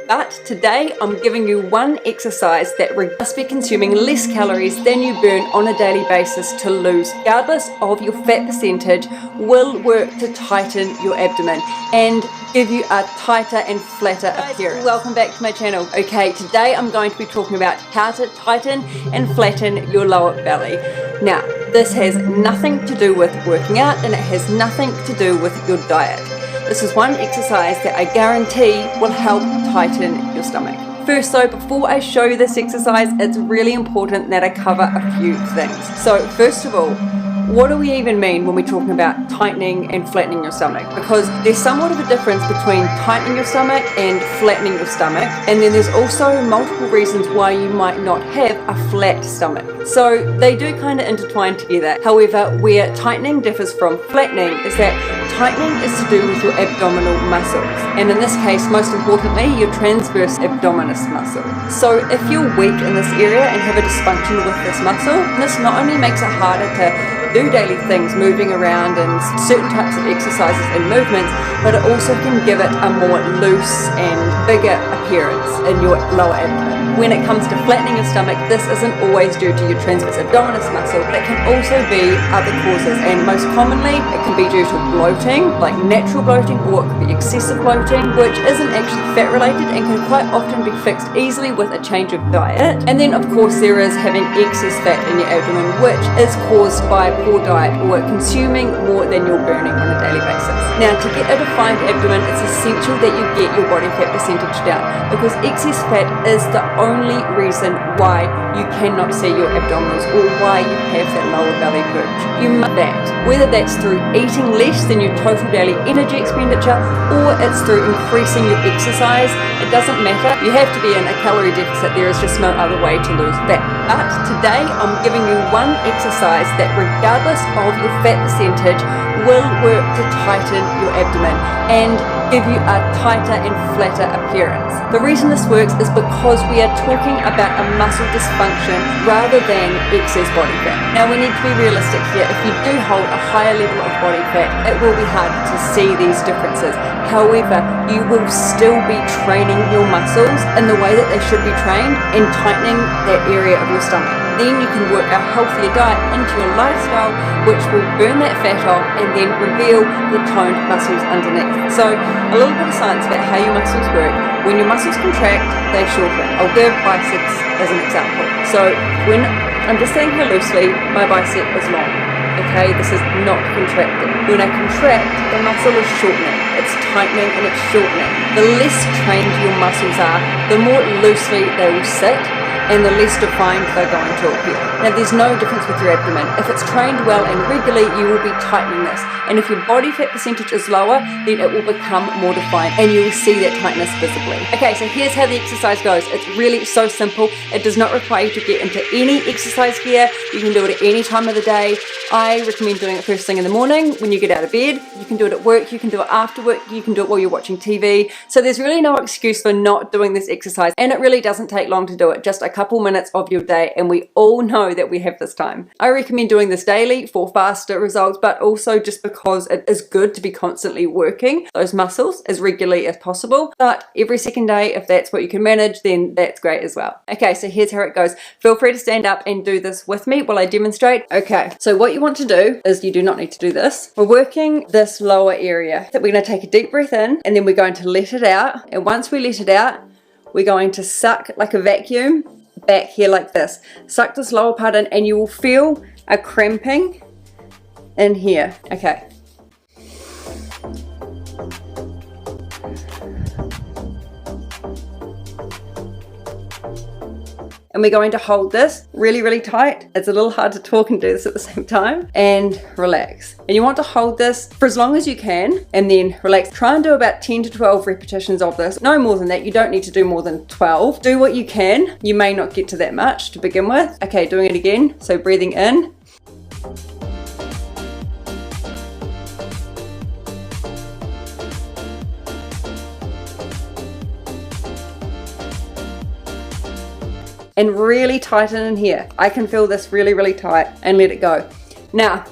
But today I'm giving you one exercise that must be consuming less calories than you burn on a daily basis to lose, regardless of your fat percentage, will work to tighten your abdomen and give you a tighter and flatter appearance. Welcome back to my channel. Okay, today I'm going to be talking about how to tighten and flatten your lower belly. Now, this has nothing to do with working out and it has nothing to do with your diet. This is one exercise that I guarantee will help tighten your stomach. First though, before I show you this exercise, it's really important that I cover a few things. So first of all, what do we even mean when we're talking about tightening and flattening your stomach? Because there's somewhat of a difference between tightening your stomach and flattening your stomach. And then there's also multiple reasons why you might not have a flat stomach. So they do kind of intertwine together. However, where tightening differs from flattening is that tightening is to do with your abdominal muscles. And in this case, most importantly, your transverse abdominis muscle. So if you're weak in this area and have a dysfunction with this muscle, this not only makes it harder to do daily things, moving around and certain types of exercises and movements, but it also can give it a more loose and bigger appearance in your lower abdomen. When it comes to flattening your stomach, this isn't always due to your transverse abdominis muscle, but it can also be other causes, and most commonly it can be due to bloating, like natural bloating, or it could be excessive bloating, which isn't actually fat related and can quite often be fixed easily with a change of diet. And then of course there is having excess fat in your abdomen, which is caused by poor diet or consuming more than you're burning on a daily basis. Now, to get a defined abdomen, it's essential that you get your body fat percentage down, because excess fat is the only reason why you cannot see your abdominals or why you have that lower belly purge. You must that, whether that's through eating less than your total daily energy expenditure or it's through increasing your exercise, it doesn't matter. You have to be in a calorie deficit. There is just no other way to lose fat. But today I'm giving you one exercise that, regardless of your fat percentage, will work to tighten your abdomen and give you a tighter and flatter appearance. The reason this works is because we are talking about a muscle dysfunction rather than excess body fat. Now, we need to be realistic here. If you do hold a higher level of body fat, it will be hard to see these differences. However, you will still be training your muscles in the way that they should be trained and tightening that area of your stomach. Then you can work a healthier diet into your lifestyle, which will burn that fat off and then reveal the toned muscles underneath. So a little bit of science about how your muscles work. When your muscles contract, they shorten. I'll give biceps as an example. So when I'm just sitting here loosely, my bicep is long. Okay, this is not contracted. When I contract, the muscle is shortening. It's tightening and it's shortening. The less trained your muscles are, the more loosely they will sit and the less defined they're going to appear. Now, there's no difference with your abdomen. If it's trained well and regularly, you will be tightening this. And if your body fat percentage is lower, then it will become more defined and you will see that tightness visibly. Okay, so here's how the exercise goes. It's really so simple. It does not require you to get into any exercise gear. You can do it at any time of the day. I recommend doing it first thing in the morning when you get out of bed. You can do it at work, you can do it after work, you can do it while you're watching TV. So there's really no excuse for not doing this exercise, and it really doesn't take long to do it, just a couple minutes of your day, and we all know that we have this time. I recommend doing this daily for faster results, but also just because it is good to be constantly working those muscles as regularly as possible. But every second day, if that's what you can manage, then that's great as well. Okay, so here's how it goes. Feel free to stand up and do this with me while I demonstrate. Okay, so what you want to do is, you do not need to do this. We're working this lower area. So we're going to take a deep breath in and then we're going to let it out. And once we let it out, we're going to suck like a vacuum back here like this. Suck this lower part in and you will feel a cramping in here. Okay. And we're going to hold this really, really tight. It's a little hard to talk and do this at the same time. And relax. And you want to hold this for as long as you can and then relax. Try and do about 10 to 12 repetitions of this. No more than that. You don't need to do more than 12. Do what you can. You may not get to that much to begin with. Okay, doing it again. So breathing in. And really tighten in here. I can feel this really, really tight, and let it go. Now,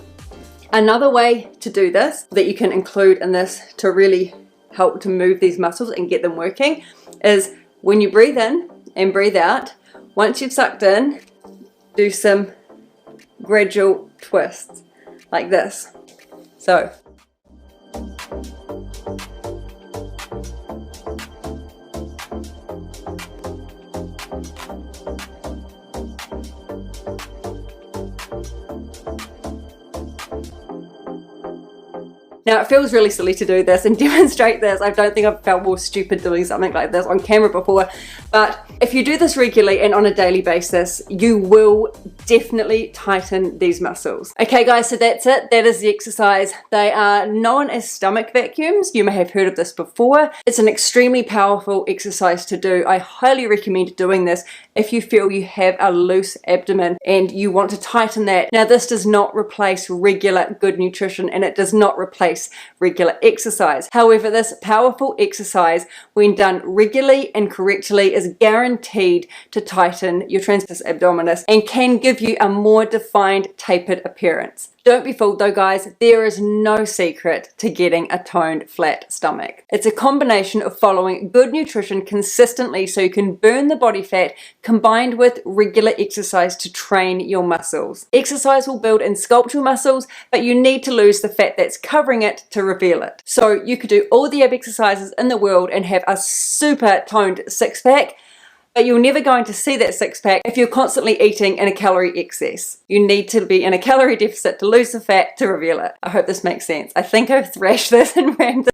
another way to do this that you can include in this to really help to move these muscles and get them working is when you breathe in and breathe out, once you've sucked in, do some gradual twists like this. So now it feels really silly to do this and demonstrate this. I don't think I've felt more stupid doing something like this on camera before, but if you do this regularly and on a daily basis, you will definitely tighten these muscles. Okay guys, so that's it. That is the exercise. They are known as stomach vacuums. You may have heard of this before. It's an extremely powerful exercise to do. I highly recommend doing this if you feel you have a loose abdomen and you want to tighten that. Now this does not replace regular good nutrition and it does not replace regular exercise. However, this powerful exercise, when done regularly and correctly, is guaranteed to tighten your transverse abdominis and can give you a more defined tapered appearance. Don't be fooled though guys, there is no secret to getting a toned flat stomach. It's a combination of following good nutrition consistently so you can burn the body fat combined with regular exercise to train your muscles. Exercise will build and sculpt your muscles, but you need to lose the fat that's covering it to reveal it. So you could do all the ab exercises in the world and have a super toned six-pack, but you're never going to see that six-pack if you're constantly eating in a calorie excess. You need to be in a calorie deficit to lose the fat to reveal it. I hope this makes sense. I think I've thrashed this and rammed